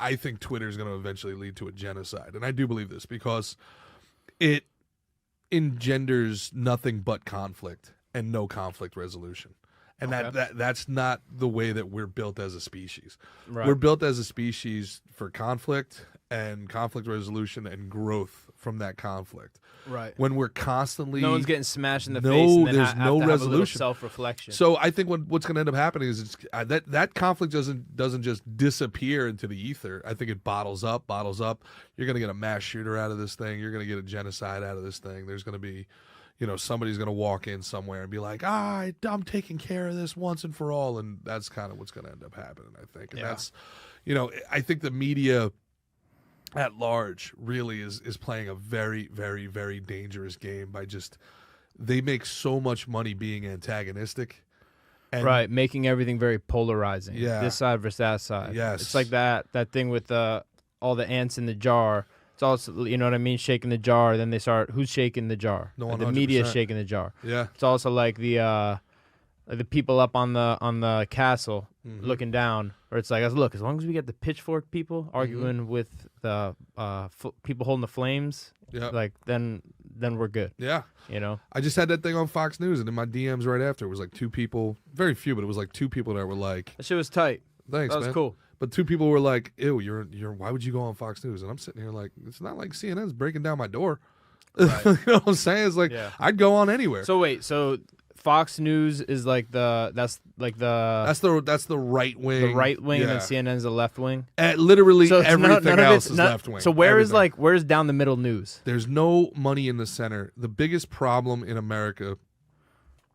I think Twitter is going to eventually lead to a genocide. And I do believe this because it engenders nothing but conflict and no conflict resolution. And that's not the way that we're built as a species. Right. We're built as a species for conflict and conflict resolution and growth from that conflict. Right. When we're constantly... No one's getting smashed in the face and then there's no resolution. Self-reflection. So I think what's going to end up happening is that conflict doesn't just disappear into the ether. I think it bottles up. You're going to get a mass shooter out of this thing. You're going to get a genocide out of this thing. There's going to be... somebody's going to walk in somewhere and be like, I'm taking care of this once and for all. And that's kind of what's going to end up happening, I think. And that's, I think the media at large really is playing a very, very, very dangerous game by they make so much money being antagonistic. And right, making everything very polarizing. Yeah. This side versus that side. Yes. It's like that thing with all the ants in the jar. It's also, you know what I mean, shaking the jar. Then they start, who's shaking the jar? No, the media is shaking the jar. Yeah. It's also like the people up on the castle looking down, where it's like, look, as long as we get the pitchfork people arguing with the people holding the flames, like then we're good. Yeah. I just had that thing on Fox News, and in my DMs right after, it was like two people, very few, but it was like two people that were like, that shit was tight. Thanks, that was man. Cool. But two people were like, ew, you're why would you go on Fox News? And I'm sitting here like, it's not like CNN's breaking down my door. Right. You know what I'm saying? It's like, I'd go on anywhere. So wait, Fox News is like that's the right wing. The right wing, and then CNN's the left wing. Literally everything else is left wing. So where's down the middle news? There's no money in the center. The biggest problem in America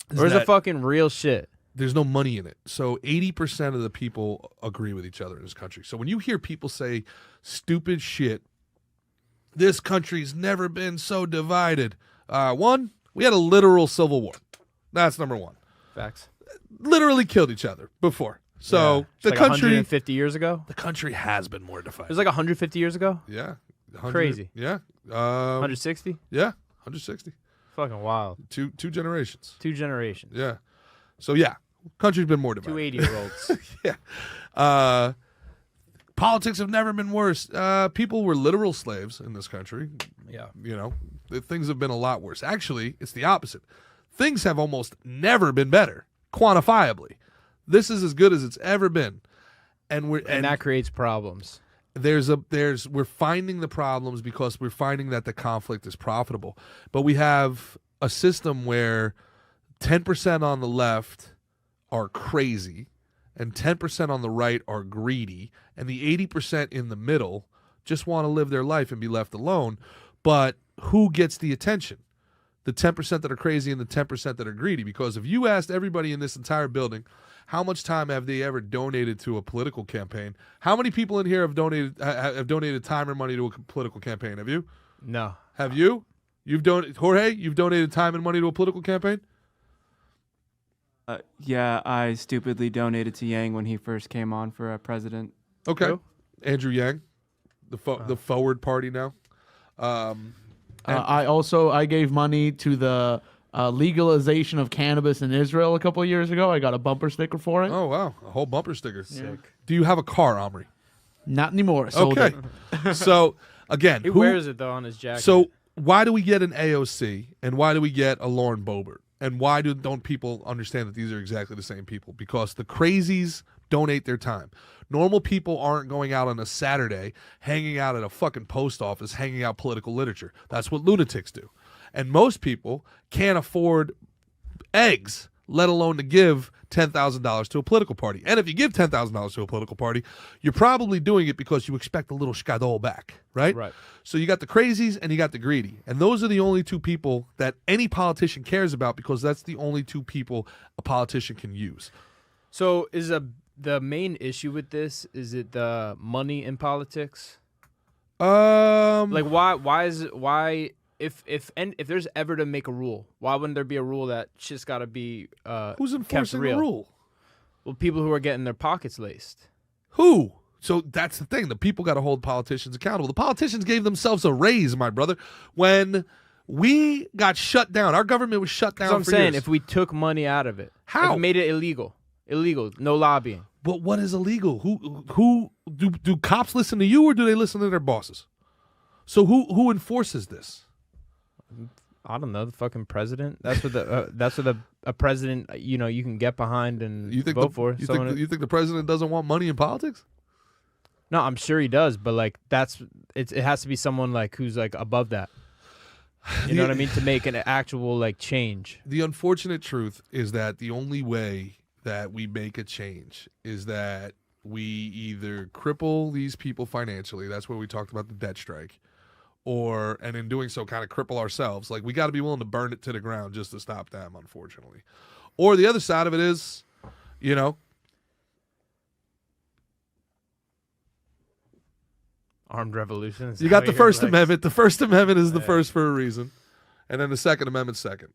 is where's the fucking real shit? There's no money in it. So 80% of the people agree with each other in this country. So when you hear people say stupid shit, this country's never been so divided. One, we had a literal civil war. That's number one. Facts. Literally killed each other before. So the like country 150 years ago. The country has been more divided. It was like 150 years ago. Yeah. Crazy. Yeah. 160. Yeah. 160. Fucking wild. Two generations. 2 generations. Yeah. So yeah, country's been more divided. 2 80-year-olds. Yeah. Politics have never been worse. People were literal slaves in this country. Yeah. Things have been a lot worse. Actually, it's the opposite. Things have almost never been better, quantifiably. This is as good as it's ever been. And that creates problems. We're finding the problems because we're finding that the conflict is profitable. But we have a system where 10% on the left are crazy and 10% on the right are greedy, and the 80% in the middle just want to live their life and be left alone. But who gets the attention? The 10% that are crazy and the 10% that are greedy. Because if you asked everybody in this entire building, how much time have they ever donated to a political campaign? How many people in here have donated time or money to a political campaign? Have you? No. Have you? Jorge, you've donated time and money to a political campaign? Yeah, I stupidly donated to Yang when he first came on for president. Okay. Who? Andrew Yang, the Forward Party now. I gave money to the legalization of cannabis in Israel a couple of years ago. I got a bumper sticker for it. Oh, wow. A whole bumper sticker. Sick. Do you have a car, Omri? Not anymore. Sold Okay. it. So, again. He wears it, though, on his jacket. So, why do we get an AOC and why do we get a Lauren Boebert? And why don't people understand that these are exactly the same people? Because the crazies donate their time. Normal people aren't going out on a Saturday, hanging out at a fucking post office, hanging out political literature. That's what lunatics do. And most people can't afford eggs, let alone to give $10,000 to a political party. And if you give $10,000 to a political party, you're probably doing it because you expect a little shkadol back, right? Right. So you got the crazies and you got the greedy. And those are the only two people that any politician cares about because that's the only two people a politician can use. So is the main issue with this, is it the money in politics? Like why if there's ever to make a rule, why wouldn't there be a rule that shit's got to be who's enforcing kept real? The rule? Well, people who are getting their pockets laced. Who? So that's the thing. The people got to hold politicians accountable. The politicians gave themselves a raise, my brother. When we got shut down, our government was shut down. That's what I'm saying. Years. If we took money out of it, how? If we made it illegal, no lobbying. But what is illegal? Who do cops listen to you or do they listen to their bosses? So who enforces this? I don't know, the fucking president. That's what a president, you can get behind and vote for. You think the president doesn't want money in politics? No, I'm sure he does, but like it has to be someone like who's like above that. You know what I mean? To make an actual like change. The unfortunate truth is that the only way that we make a change is that we either cripple these people financially. That's where we talked about the debt strike. And in doing so, kind of cripple ourselves. Like, we got to be willing to burn it to the ground just to stop them, unfortunately. Or the other side of it is, armed revolution. You got the First Amendment. The First Amendment is the first for a reason. And then the Second Amendment second.